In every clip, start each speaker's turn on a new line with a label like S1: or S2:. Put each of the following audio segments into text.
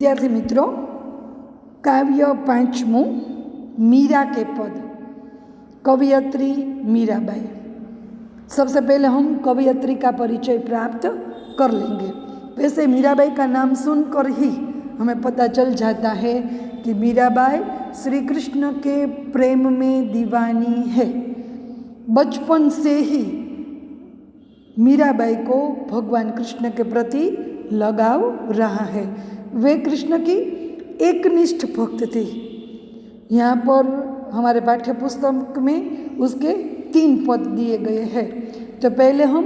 S1: विद्यार्थी मित्रों, काव्य पांचमू मीरा के पद, कवयित्री मीराबाई। सबसे पहले हम कवयित्री का परिचय प्राप्त कर लेंगे। वैसे मीराबाई का नाम सुनकर ही हमें पता चल जाता है कि मीराबाई श्री कृष्ण के प्रेम में दीवानी है। बचपन से ही मीराबाई को भगवान कृष्ण के प्रति लगाव रहा है। वे कृष्ण की एकनिष्ठ भक्त थी। यहाँ पर हमारे पाठ्य पुस्तक में उसके 3 पद दिए गए हैं। तो पहले हम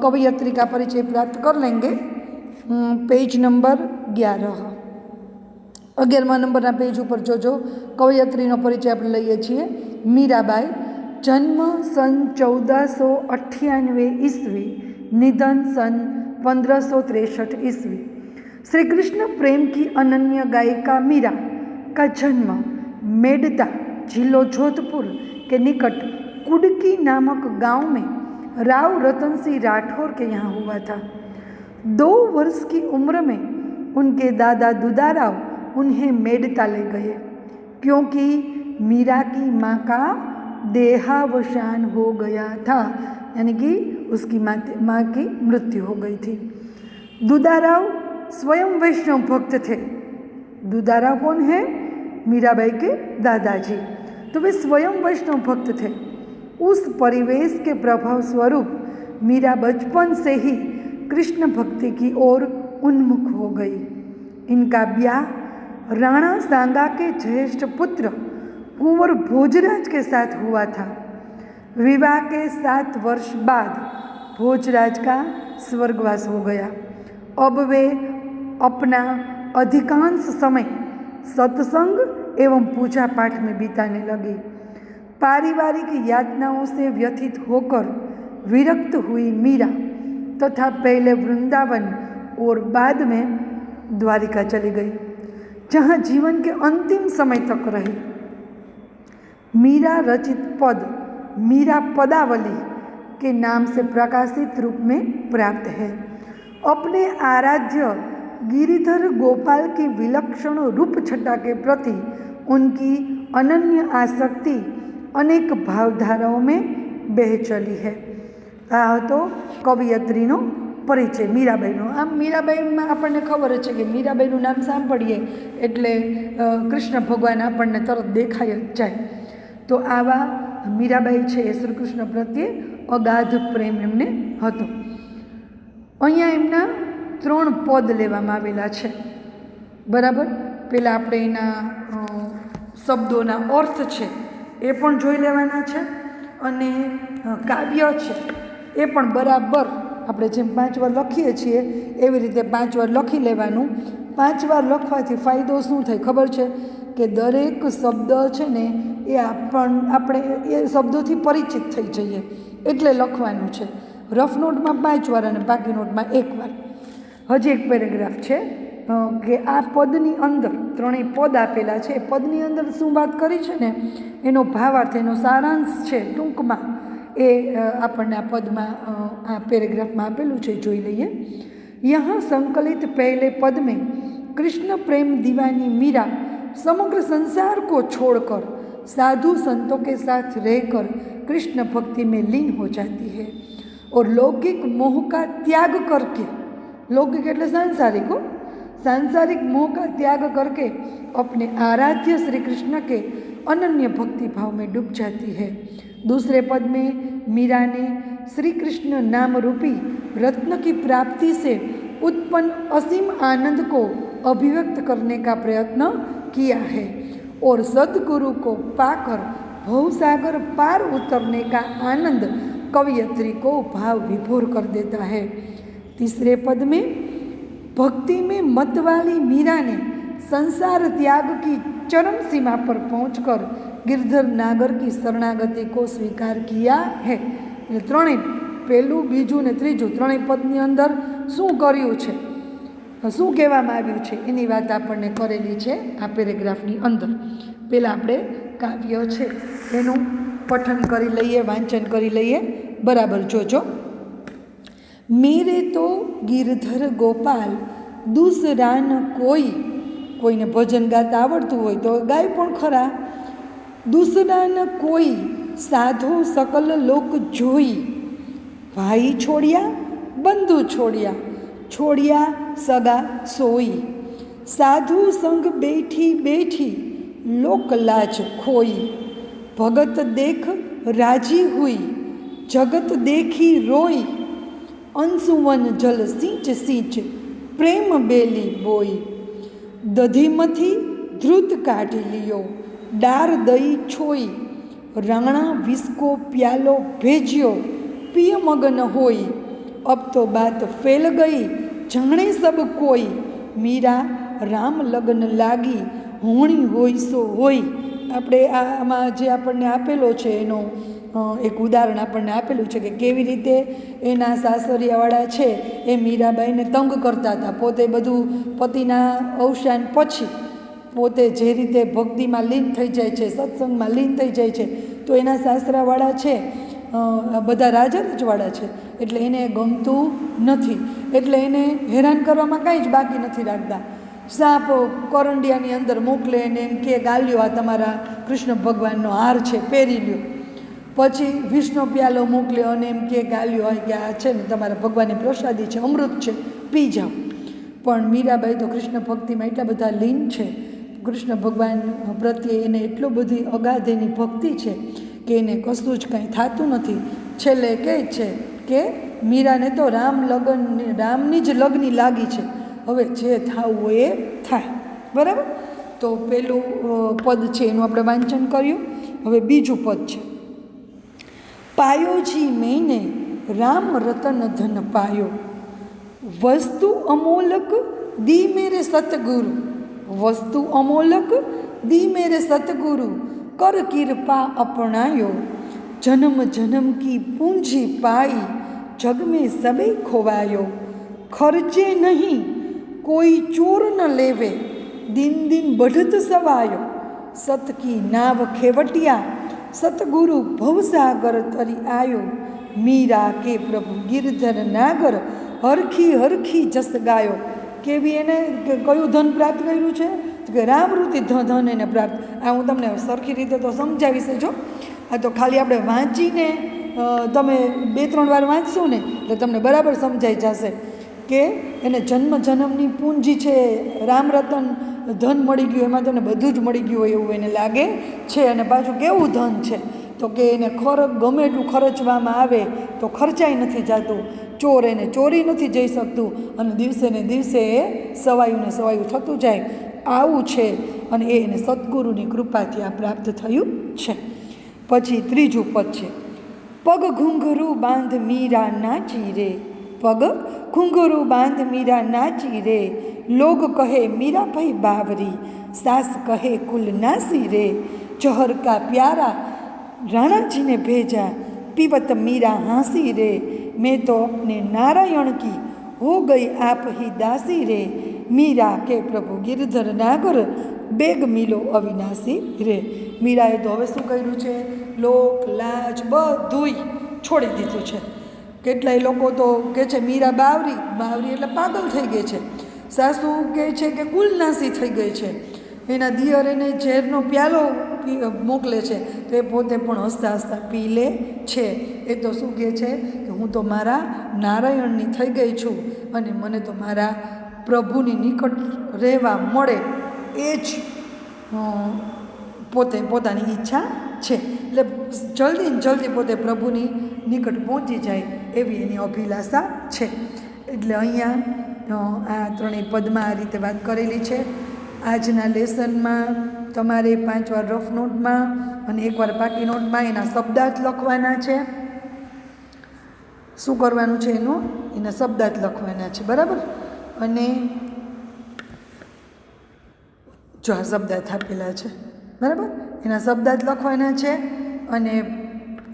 S1: कवयित्री का परिचय प्राप्त कर लेंगे। पेज नंबर 11 नंबरना पेज पर जो कवयित्रीनो परिचय આપણે લઈએ છીએ। મીરાબાઈ, जन्म सन 1498 ईस्वी, निधन सन 1563 ईस्वी। श्री कृष्ण प्रेम की अनन्य गायिका मीरा का जन्म मेड़ता जिलो जोधपुर के निकट कुडकी नामक गांव में राव रतन सिंह राठौर के यहाँ हुआ था। 2 वर्ष की उम्र में उनके दादा दुदाराव उन्हें मेड़ता ले गए, क्योंकि मीरा की माँ का देहावसान हो गया था, यानी कि उसकी माँ की मृत्यु हो गई थी। दुदाराव स्वयं वैष्णव भक्त थे। दुदाराव कौन है? मीराबाई के दादाजी। तो वे स्वयं वैष्णव भक्त थे। उस परिवेश के प्रभाव स्वरूप मीरा बचपन से ही कृष्ण भक्ति की ओर उन्मुख हो गई। इनका ब्याह राणा सांगा के ज्येष्ठ पुत्र कुंवर भोजराज के साथ हुआ था। विवाह के 7 वर्ष बाद भोजराज का स्वर्गवास हो गया। अब वे अपना अधिकांश समय सत्संग एवं पूजा पाठ में बिताने लगी। पारिवारिक यातनाओं से व्यथित होकर विरक्त हुई मीरा तथा पहले वृंदावन और बाद में द्वारिका चली गई, जहाँ जीवन के अंतिम समय तक रही। मीरा रचित पद मीरा पदावली के नाम से प्रकाशित रूप में प्राप्त है। अपने आराध्य गिरिधर गोपाल की विलक्षण रूप छटा के प्रति उनकी अनन्य आसक्ति अनेक भावधाराओं में बह चली है। आ तो कवयित्रीनो परिचय मीराबाईनो। आम मीराबाईमां आपणे खबर है कि मीराबाईनुं नाम सांभळीए एटले कृष्ण भगवान आपणे तरत देखाई ज जाय। तो आवा मीराबाई छे श्री कृष्ण प्रत्ये अगाध प्रेम एमने हतो। अहींया एमना 3 पद लेवामां आवेला छे, बराबर। पहेला आपणे एना शब्दोना अर्थ छे ए पण जोई लेवाना छे, अने काव्य छे ए पण बराबर આપણે જેમ 5 વાર લખીએ છીએ એવી રીતે 5 વાર લખી લેવાનું। 5 વાર લખવાથી ફાયદો શું થાય ખબર છે? કે દરેક શબ્દ છે ને એ આપણે એ શબ્દોથી પરિચિત થઈ જઈએ એટલે લખવાનું છે। રફ નોટમાં 5 વાર અને બાકી નોટમાં 1 વાર। હજી એક પેરેગ્રાફ છે કે આ પદની અંદર 3 પદ આપેલા છે, એ પદની અંદર શું વાત કરી છે ને એનો ભાવાર્થ, એનો સારાંશ છે ટૂંકમાં ए આપણને આ પદમાં આ પેરેગ્રાફમાં આપેલું છે, જોઈ લઈએ। यहाँ संकलित पहले पद में कृष्ण प्रेम दीवानी मीरा समग्र संसार को छोड़कर साधु संतों के साथ रहकर कृष्ण भक्ति में लीन हो जाती है और लौकिक मोह का त्याग करके, लौकिक एटले सांसारिक मोह का त्याग करके अपने आराध्य श्री कृष्ण के अनन्य भक्ति भाव में डूब जाती है। दूसरे पद में मीरा ने श्री कृष्ण नाम रूपी रत्न की प्राप्ति से उत्पन्न असीम आनंद को अभिव्यक्त करने का प्रयत्न किया है और सद्गुरु को पाकर भवसागर पार उतरने का आनंद कवयित्री को भाव विभोर कर देता है। तीसरे पद में भक्ति में मत वाली मीरा ने संसार त्याग की चरम सीमा पर पहुंचकर गिरधर नागर की शरणागति को स्वीकार किया है। त्रणेय पहलू, बीजू ने त्रीजू 3 पदनी अंदर शू कर्युं छे, शू कहेवामां आव्युं छे एनी वात आपणे करेली छे आ पेरेग्राफनी अंदर। पहेला आपणे काव्य छे एनुं पठन करी लईए, वांचन करी लईए, बराबर जोजो। मेरे तो गिरधर गोपाल दूसरा न कोई, કોઈને ભજન ગાતા આવડતું હોય તો ગાય પણ ખરા. દૂસરા ન કોઈ સાધો સકલ લોક જોઈ, ભાઈ છોડ્યા બંધુ છોડ્યા, છોડ્યા સગા સોઈ, સાધુ સંગ બેઠી બેઠી લોક લાજ ખોઈ, ભગત દેખ રાજી હુઈ જગત દેખી રોઈ, અંશુવન જલ સિંચ સિંચ પ્રેમ બેલી બોઈ, દધીમથી ધ્રુત કાઢી લિયો ડાર દઈ છોઈ, રાણા વિસ્કો પ્યાલો ભેજ્યો પિય મગન હોય, અબ તો બાત ફેલ ગઈ જાણે સબ કોઈ, મીરા રામ લગ્ન લાગી હોણી હોય સો હોય. આપણે આમાં જે આપણને આપેલો છે એનો એક ઉદાહરણ આપણને આપેલું છે કે કેવી રીતે એના સાસરિયાવાળા છે એ મીરાબાઈને તંગ કરતા હતા. પોતે બધું પતિના અવસાન પછી પોતે જે રીતે ભક્તિમાં લીન થઈ જાય છે, સત્સંગમાં લીન થઈ જાય છે, તો એના સાસરાવાળા છે બધા રાજા રજવાડા છે એટલે એને ગમતું નથી, એટલે એને હેરાન કરવામાં કાંઈ જ બાકી નથી રાખતા. સાપ કરંડિયાની અંદર મોકલે ને એમ કે ગાલ્યો આ તમારા કૃષ્ણ ભગવાનનો હાર છે પહેરી લ્યો, પછી વિષ્ણુ પ્યાલો મોકલે અને એમ કે ગાલ્યો હોય કે આ છે ને તમારા ભગવાનની પ્રસાદી છે, અમૃત છે, પી જાઓ. પણ મીરાબાઈ તો કૃષ્ણ ભક્તિમાં એટલા બધા લીન છે, કૃષ્ણ ભગવાન પ્રત્યે એને એટલો બધી અગાધ એની ભક્તિ છે કે એને કશું જ કાંઈ થતું નથી. છેલ્લે કહે છે કે મીરાને તો રામની જ લગ્ની લાગી છે, હવે જે થવું હોય એ થાય. બરાબર, તો પેલું પદ છે એનું આપણે વાંચન કર્યું. હવે બીજું પદ છે, પાયોજી મેને રામ રતન ધન પાયો, વસ્તુ અમોલક દી મેરે સતગુરુ, વસ્તુ અમોલક દી મેરે સતગુરુ, कर कृपा अपनायो, जन्म जन्म की पूंजी पाई, जग में सबे खोवायो, खर्चे नहीं कोई चोर न लेवे, दिन दिन बढ़त सवायो, सत की नाव खेवटिया सतगुरु भवसागर तरी आयो, मीरा के प्रभु गिरधर नागर हरखी हरखी जस गायो. કેવી એને કયું ધન પ્રાપ્ત કર્યું છે કે રામરૂપી ધન એને પ્રાપ્ત. આ હું તમને સરખી રીતે તો સમજાવીશ જો, આ તો ખાલી આપણે વાંચીને તમે 2-3 વાર વાંચશો ને એટલે તમને બરાબર સમજાઈ જશે કે એને જન્મ જન્મની પૂંજી છે, રામરતન ધન મળી ગયું, એમાં તમને બધું જ મળી ગયું હોય એવું એને લાગે છે. અને પાછું કેવું ધન છે તો કે એને ગમે એટલું ખર્ચવામાં આવે તો ખર્ચાઈ નથી જતું, ચોર એને ચોરી નથી જઈ શકતું, અને દિવસે ને દિવસે એ સવાયું ને સવાયું થતું જાય. આવું છે અને એ એને સદગુરુની કૃપાથી આ પ્રાપ્ત થયું છે. પછી ત્રીજું પદ છે, પગ ઘૂંઘરું બાંધ મીરા નાચી રે, પગ ઘૂંઘરું બાંધ મીરા નાચી રે, લોગ કહે મીરા ભાઈ બાવરી, સાસ કહે કુલ નાસી રે, જહર કા પ્યારા राणा जी ने भेजा, पीवत मीरा हंसी रे, मैं तो अपने नारायण की हो गई आप ही दासी रे, मीरा के प्रभु गिरधर नागर बेग मिलो अविनाशी रे. મીરાએ તો હવે શું કર્યું છે, લોક લાજ બધુંય છોડી દીધું છે. કેટલાય લોકો તો કહે છે મીરા બાવરી, બાવરી એટલે પાગલ થઈ ગઈ છે. સાસુ કહે છે કે કુલનાસી થઈ ગઈ છે. એના દિયર એને ઝેરનો પ્યાલો મોકલે છે તો એ પોતે પણ હસતા હસતા પી લે છે. એ તો શું કહે છે કે હું તો મારા નારાયણની થઈ ગઈ છું અને મને તો મારા પ્રભુની નિકટ રહેવા મળે એ જ પોતાની ઈચ્છા છે. એટલે જલ્દી ને જલ્દી પોતે પ્રભુની નિકટ પહોંચી જાય એવી એની અભિલાષા છે. એટલે અહીંયા આ ત્રણેય પદમાં આ રીતે વાત કરેલી છે. આજના લેસનમાં તમારે 5 વાર રફ નોટમાં અને 1 વાર પાકી નોટમાં એના શબ્દાર્થ લખવાના છે. શું કરવાનું છે એના શબ્દાર્થ લખવાના છે, બરાબર. અને જો આ શબ્દાર્થ આપેલા છે, બરાબર, એના શબ્દાર્થ લખવાના છે. અને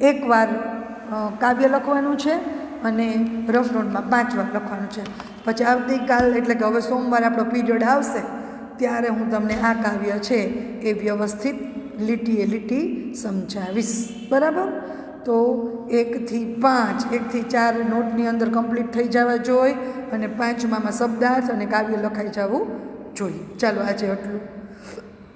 S1: 1 વાર કાવ્ય લખવાનું છે અને રફ નોટમાં 5 વાર લખવાનું છે. પછી આવતીકાલ એટલે કે હવે સોમવારે આપણો પીરિયડ આવશે ત્યારે હું તમને આ કાવ્ય છે એ વ્યવસ્થિત લીટીએ લીટી સમજાવીશ, બરાબર. તો 1 થી 5, 1 થી 4 નોટની અંદર કમ્પ્લીટ થઈ જવા જોઈએ અને 5માં શબ્દાર્થ અને કાવ્ય લખાઈ જવું જોઈએ. ચાલો આજે આટલું.